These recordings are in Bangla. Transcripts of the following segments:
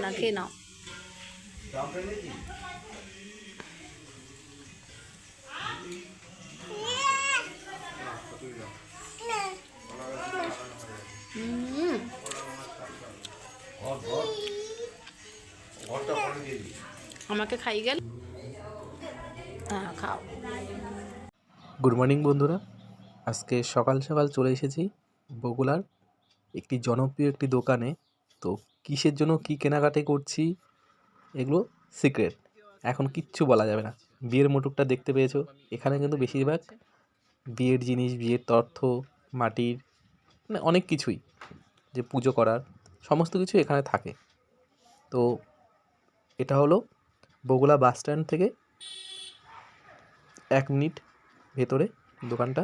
না, খেয়ে নাও। আমাকে খাই গেল। হ্যাঁ, খাও। গুড মর্নিং বন্ধুরা, আজকে সকাল সকাল চলে এসেছি বগুড়ার একটি জনপ্রিয় একটি দোকানে। তো কিসের জন্য কি কেনাকাটি করছি এগুলো সিক্রেট, এখন কিচ্ছু বলা যাবে না। বিয়ের মোটরটা দেখতে পেয়েছো, এখানে কিন্তু বেশিরভাগ বিয়ের জিনিস, বিয়ের তথ্য, মাটির, মানে অনেক কিছুই, যে পুজো করার সমস্ত কিছু এখানে থাকে। তো এটা হলো বগুড়া বাস স্ট্যান্ড থেকে 1 মিনিট ভেতরে দোকানটা।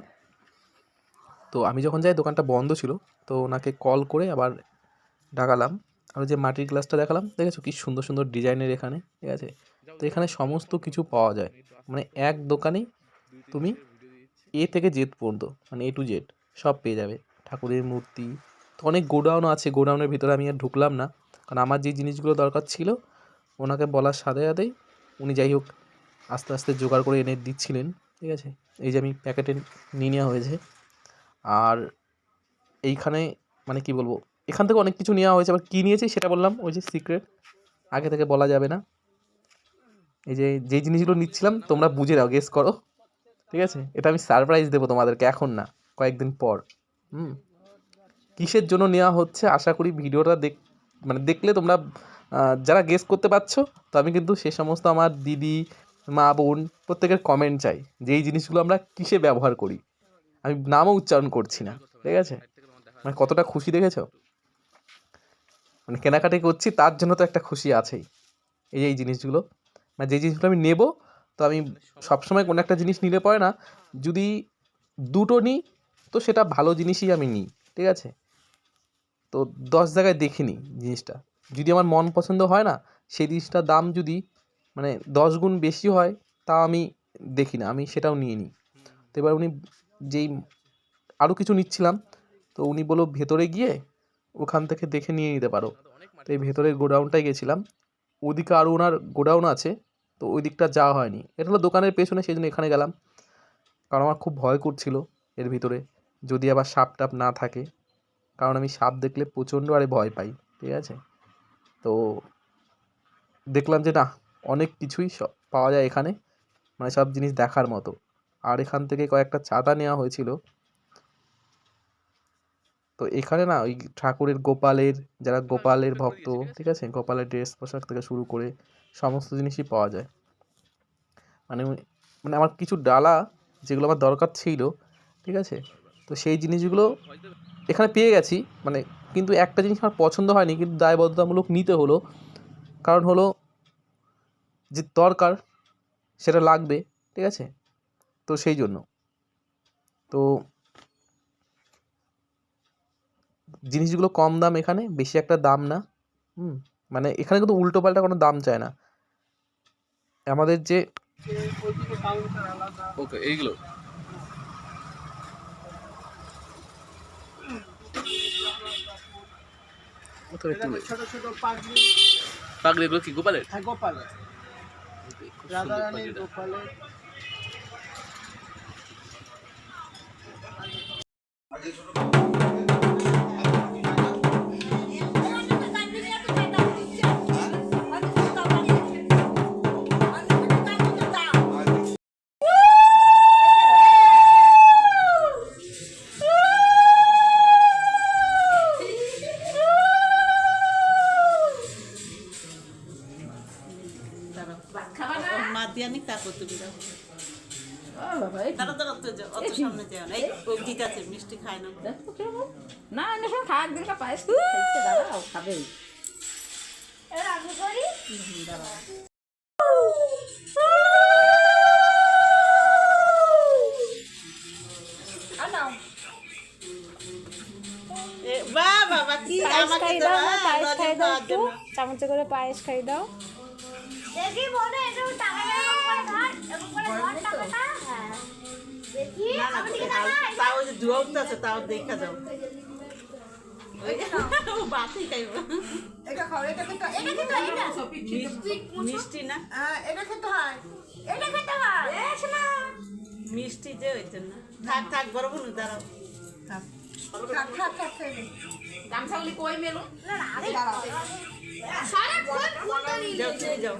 তো আমি যখন যাই দোকানটা বন্ধ ছিল, তো ওনাকে কল করে আবার ডাকালাম। আর যে মাটির গ্লাসটা দেখালাম, দেখেছো কি সুন্দর সুন্দর ডিজাইনের এখানে, ঠিক আছে। তো এখানে সমস্ত কিছু পাওয়া যায়, মানে এক দোকানেই তুমি এ থেকে জেড পর্যন্ত, মানে A to Z সব পেয়ে যাবে। ঠাকুরের মূর্তি, তো অনেক গোডাউনও আছে। গোডাউনের ভিতরে আমি আর ঢুকলাম না, কারণ আমার যে জিনিসগুলো দরকার ছিল ওনাকে বলার সাথে সাথেই উনি যাই হোক আস্তে আস্তে জোগাড় করে এনে দিচ্ছিলেন, ঠিক আছে। এই যে আমি প্যাকেটে নিয়ে নেওয়া হয়েছে। আর এইখানে মানে কি বলবো, এখান থেকে অনেক কিছু নেওয়া হয়েছে। আবার কী নিয়েছি সেটা বললাম, ওই যে সিক্রেট, আগে থেকে বলা যাবে না। এই যে যেই জিনিসগুলো নিচ্ছিলাম তোমরা বুঝে নাও, গেস করো, ঠিক আছে। এটা আমি সারপ্রাইজ দেবো তোমাদেরকে, এখন না, কয়েকদিন পর। কিসের জন্য নেওয়া হচ্ছে আশা করি ভিডিওটা মানে দেখলে তোমরা যারা গেস করতে পারছো। তো আমি কিন্তু সে সমস্ত আমার দিদি, মা, বোন প্রত্যেকের কমেন্ট চাই যে এই জিনিসগুলো আমরা কিসে ব্যবহার করি। আমি নামও উচ্চারণ করছি না, ঠিক আছে। মানে কতটা খুশি দেখেছো, মানে কেনাকাটি করছি তার জন্য তো একটা খুশি আছেই। এই জিনিসগুলো, মানে যে জিনিসগুলো আমি নেব, তো আমি সবসময় কোনো একটা জিনিস নিলে পরে না, যদি দুটো নিই তো সেটা ভালো জিনিসই আমি নিই, ঠিক আছে। তো 10 জায়গায় দেখে নিই জিনিসটা, যদি আমার মন পছন্দ হয় না, সেই জিনিসটার দাম যদি মানে 10 গুণ বেশি হয়, তা আমি দেখি না, আমি সেটাও নিয়ে নিই। তো এবার উনি যেই আরও কিছু নিচ্ছিলাম, তো উনি বলল ভেতরে গিয়ে ওখান থেকে দেখে নিয়ে নিতে পারো। তো এই ভেতরের গোডাউনটায় গেছিলাম, ওদিকে আরও ওনার গোডাউন আছে, তো ওই দিকটা যাওয়া হয়নি। এটা হলো দোকানের পেছনে, সেই জন্য এখানে গেলাম। কারণ আমার খুব ভয় করছিল এর ভিতরে, যদি আবার সাপ টাপ না থাকে, কারণ আমি সাপ দেখলে প্রচণ্ড আরে ভয় পাই, ঠিক আছে। তো দেখলাম যে না, অনেক কিছুই সব পাওয়া যায় এখানে, মানে সব জিনিস দেখার মতো। আর এখান থেকে কয়েকটা চাঁদা নেওয়া হয়েছিল। তো এখানে না ওই ঠাকুরের গোপালের, যারা গোপালের ভক্ত, ঠিক আছে, গোপালের ড্রেস পোশাক থেকে শুরু করে সমস্ত জিনিসই পাওয়া যায়। মানে মানে আমার কিছু ডালা যেগুলো আমার দরকার ছিল, ঠিক আছে, তো সেই জিনিসগুলো এখানে পেয়ে গেছি। মানে কিন্তু একটা জিনিস আমার পছন্দ হয়নি, কিন্তু দায়বদ্ধতামূলক নিতে হলো, কারণ হলো যে দরকার সেটা লাগবে, ঠিক আছে। তো সেই জন্য তো জিনিসগুলো কম দাম, এখানে বেশি একটা দাম না। মানে এখানে কিন্তু উল্টো পাল্টা কোনো দাম চায় না। আমাদের যে ওকে এইগুলো ছোট ছোট পাগড়ি, এগুলো কি গোপালের? হ্যাঁ, গোপালের, রাধারানী গোপালের। মিষ্টি খায় না, না খাক দিনটা পায়েস দাঁড়াও খাবে। চামচে করে পায়েস খাই দাও। ও বাতি খাইব এটা খাও, এটা খেতে হয়, এটা খেতে হয়, এটা। মিষ্টি না এটা খেতে হয়, এটা খেতে হয়। মিষ্টি যে হইতো না থাক থাক বড় বোন দাঁড়াও থাক, থাক, থাক, থাক, খেয়ে নে। গামছাগুলি কই মেলো দাঁড়াও। যাও খেয়ে যাও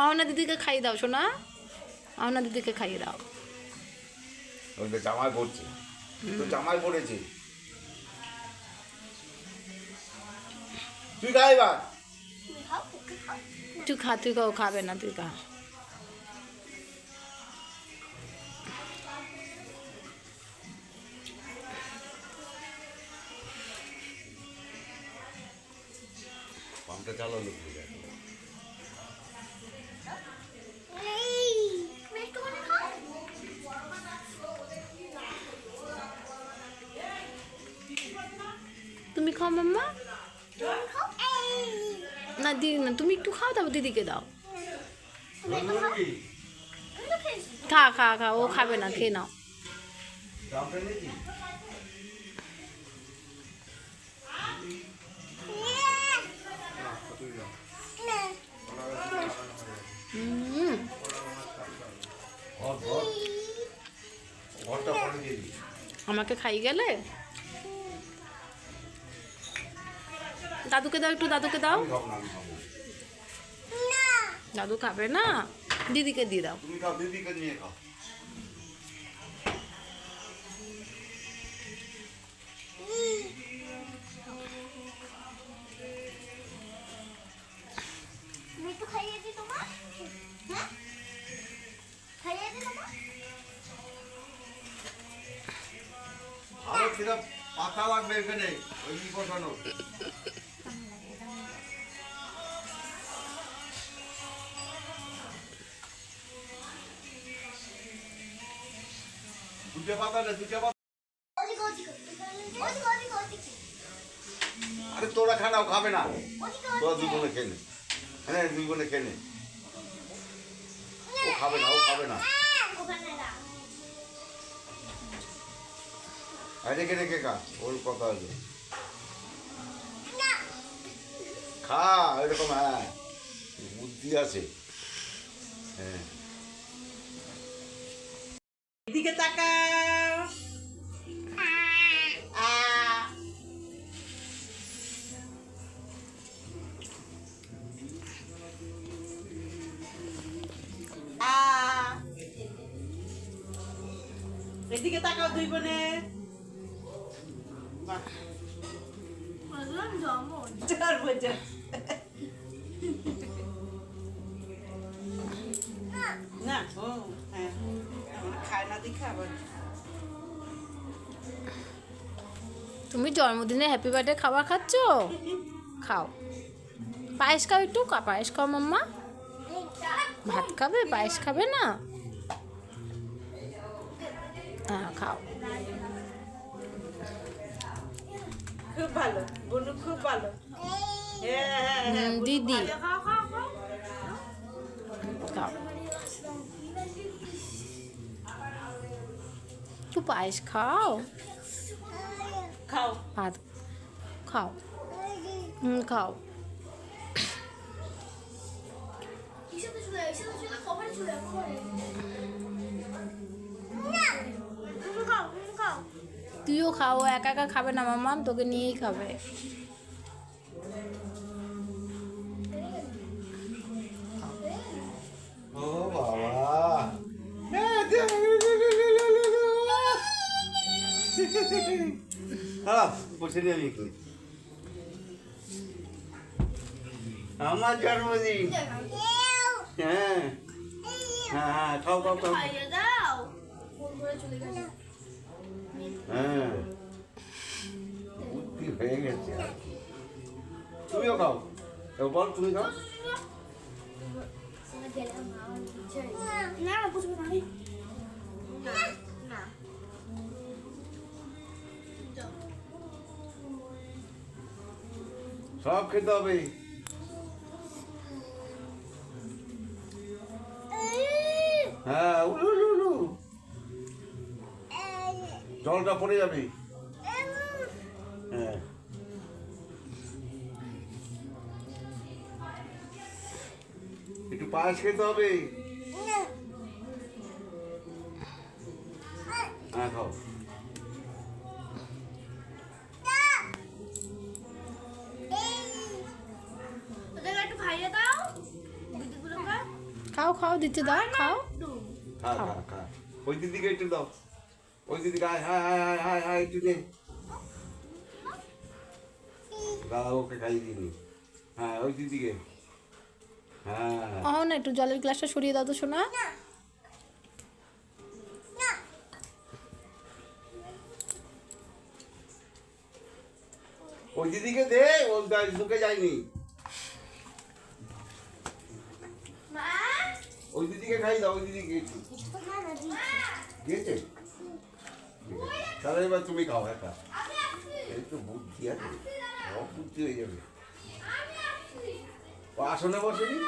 অহনা দিদিকে খাইয়ে দাও শোনা, অহনা দিদিকে খাইয়ে দাও। ওই তো জামাই পড়ছে, তো জামাই পড়েছে। তুই খাই বা তুই খা, তুই খাও, খাবে না তুই খা। পাম্পটা চালালো তুমি খাও মাম্মা, না দিদি না, তুমি একটু খাও তারপর দিদিকে দাও। খা খা খা, ও খাবে না, খেয়ে নাও। ঘরটা পরে দিয়ে দিই। আমাকে খাই গেলে, দাদুকে দাও একটু, দাদুকে দাও। আমি খাবো না, আমি খাবো। দাদু খাবে না, দিদিকে দিয়ে দাও। তুমি খাও, দিদিকে নিয়ে খাও। আরো কিরম পাতা লাগবে এখানে, ওই বসানো। দুটো পাতা না, দুটো পাতা। আরে তোরা খানাও খাবে না, তোরা দুই বোনে খেলে। হ্যাঁ দুই বোনে খেলে। ও খাবে না, ও খাবে না। আর রেখে রেখে খা, ওর কথা আছে। খা এরকম, হ্যাঁ বুদ্ধি আছে। হ্যাঁ এদিকে তাকাও এদিকে তাকাও দুই বোনে না ও হ্যাঁ খায় না দেখে আবার তুমি জন্মদিনে হ্যাপি বার্থডে খাবার খাচ্ছ? খাও, পায়েস খাও একটু, পায়েস খাও মাম্মা। ভাত খাবে, পায়েস খাবে না? হ্যাঁ খাও। খুব ভালো বনু, খুব ভালো। হ্যাঁ হ্যাঁ দিদি খাও, একটু পায়েস খাও, খাও ভাত খাও, খাও। তুইও খাও, একা একা খাবে না মাম্মা, তোকে নিয়েই খাবে। ও বাবা, বসে নিয়ে আমি করি। আমার জন্মদিন। হ্যাঁ হ্যাঁ খাও খাও খাও। হ্যাঁ বুদ্ধি হয়ে গেছে আর কি। তুমিও খাও, বল তুমি খাও। সব খেতে হবে। হ্যাঁ উলু উলু উলু। জলটা পড়ে যাবে। হ্যাঁ একটু পায়েস খেতে হবে। হ্যাঁ খাও। ওদেরকে একটু খাইয়ে দাও দিদিগুলোকে। খাও খাও দিতে দাও খাও। খা খা খা। ওই দিদিকে একটু দাও। ওই দিদিকে আয় হায় হায় হায় হায় হায় একটু দে। দাদা ওকে খাইয়ে দিনি। হ্যাঁ ওই দিদিকে। হ্যাঁ না একটু জলের গ্লাসটা সরিয়ে দাও তো শোনা। ওই দিদিকে দে, ও ঢুকে যায়নি। ওই দিদিকে খাই দাও, ওই দিদিকে একটু দিয়েছে। তাহলে এবার তুমি খাও একা। এই তো বুদ্ধি আছে, সব বুদ্ধি হয়ে যাবে। ও আসনে বসেনি।